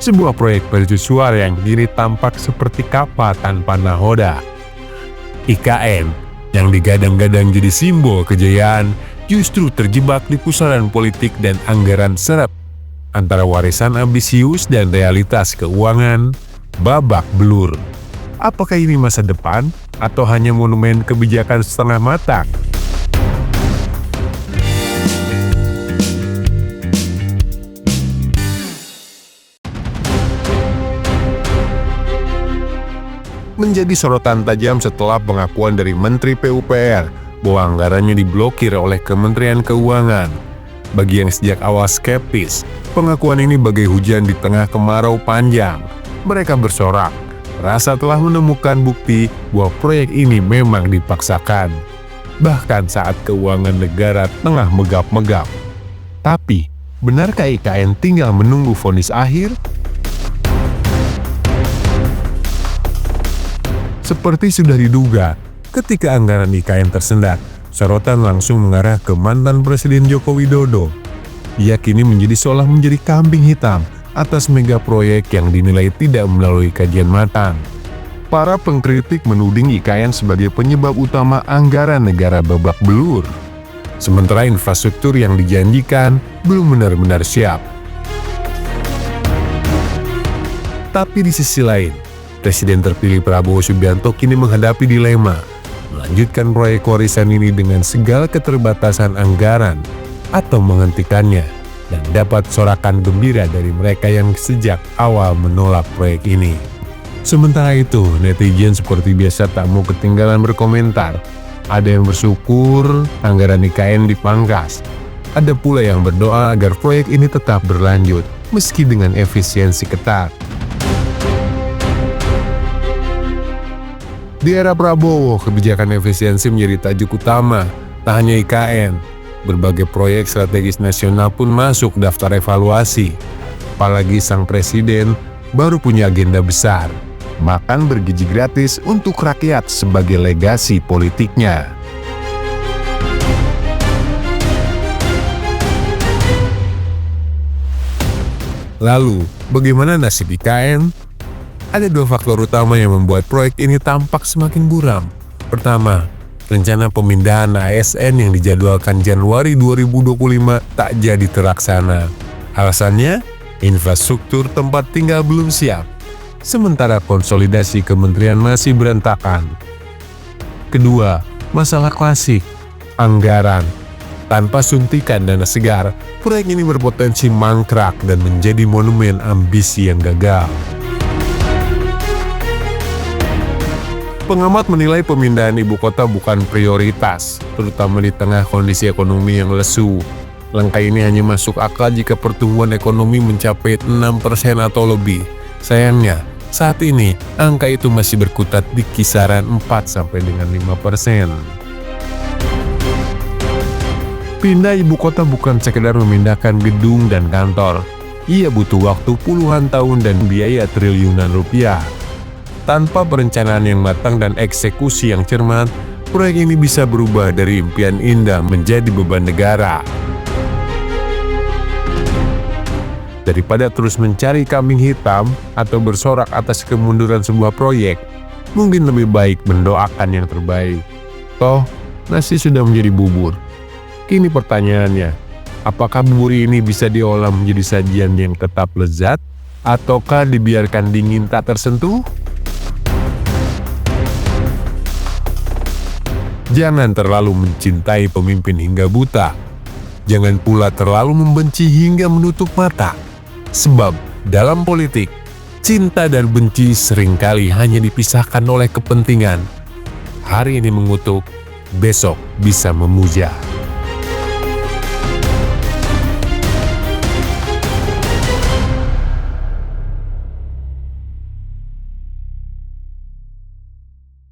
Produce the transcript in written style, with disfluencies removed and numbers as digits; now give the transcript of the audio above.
Sebuah proyek mercusuar yang kini tampak seperti kapal tanpa nahoda. IKN yang digadang-gadang jadi simbol kejayaan justru terjebak di pusaran politik dan anggaran seret. Antara warisan ambisius dan realitas keuangan babak belur. Apakah ini masa depan atau hanya monumen kebijakan setengah matang? Menjadi sorotan tajam setelah pengakuan dari Menteri PUPR bahwa anggarannya diblokir oleh Kementerian Keuangan. Bagi yang sejak awal skeptis, pengakuan ini bagai hujan di tengah kemarau panjang. Mereka bersorak, merasa telah menemukan bukti bahwa proyek ini memang dipaksakan. Bahkan saat keuangan negara tengah megap-megap. Tapi, benarkah IKN tinggal menunggu vonis akhir? Seperti sudah diduga, ketika anggaran IKN tersendat, sorotan langsung mengarah ke mantan Presiden Joko Widodo. Ia kini seolah menjadi kambing hitam atas mega proyek yang dinilai tidak melalui kajian matang. Para pengkritik menuding IKN sebagai penyebab utama anggaran negara babak belur. Sementara infrastruktur yang dijanjikan belum benar-benar siap. Tapi di sisi lain, Presiden terpilih Prabowo Subianto kini menghadapi dilema, melanjutkan proyek warisan ini dengan segala keterbatasan anggaran atau menghentikannya, dan dapat sorakan gembira dari mereka yang sejak awal menolak proyek ini. Sementara itu, netizen seperti biasa tak mau ketinggalan berkomentar. Ada yang bersyukur anggaran IKN dipangkas. Ada pula yang berdoa agar proyek ini tetap berlanjut, meski dengan efisiensi ketat. Di era Prabowo, kebijakan efisiensi menjadi tajuk utama. Tak hanya IKN, berbagai proyek strategis nasional pun masuk daftar evaluasi. Apalagi sang presiden baru punya agenda besar, makan bergizi gratis untuk rakyat sebagai legasi politiknya. Lalu, bagaimana nasib IKN? Ada dua faktor utama yang membuat proyek ini tampak semakin buram. Pertama, rencana pemindahan ASN yang dijadwalkan Januari 2025 tak jadi terlaksana. Alasannya, infrastruktur tempat tinggal belum siap, sementara konsolidasi kementerian masih berantakan. Kedua, masalah klasik, anggaran. Tanpa suntikan dana segar, proyek ini berpotensi mangkrak dan menjadi monumen ambisi yang gagal. Pengamat menilai pemindahan ibu kota bukan prioritas, terutama di tengah kondisi ekonomi yang lesu. Langkah ini hanya masuk akal jika pertumbuhan ekonomi mencapai 6% atau lebih. Sayangnya, saat ini angka itu masih berkutat di kisaran 4-5%. Pindah ibu kota bukan sekedar memindahkan gedung dan kantor. Ia butuh waktu puluhan tahun dan biaya triliunan rupiah. Tanpa perencanaan yang matang dan eksekusi yang cermat, proyek ini bisa berubah dari impian indah menjadi beban negara. Daripada terus mencari kambing hitam atau bersorak atas kemunduran sebuah proyek, mungkin lebih baik mendoakan yang terbaik. Toh, nasi sudah menjadi bubur. Kini pertanyaannya, apakah bubur ini bisa diolah menjadi sajian yang tetap lezat, ataukah dibiarkan dingin tak tersentuh? Jangan terlalu mencintai pemimpin hingga buta. Jangan pula terlalu membenci hingga menutup mata. Sebab dalam politik, cinta dan benci seringkali hanya dipisahkan oleh kepentingan. Hari ini mengutuk, besok bisa memuja.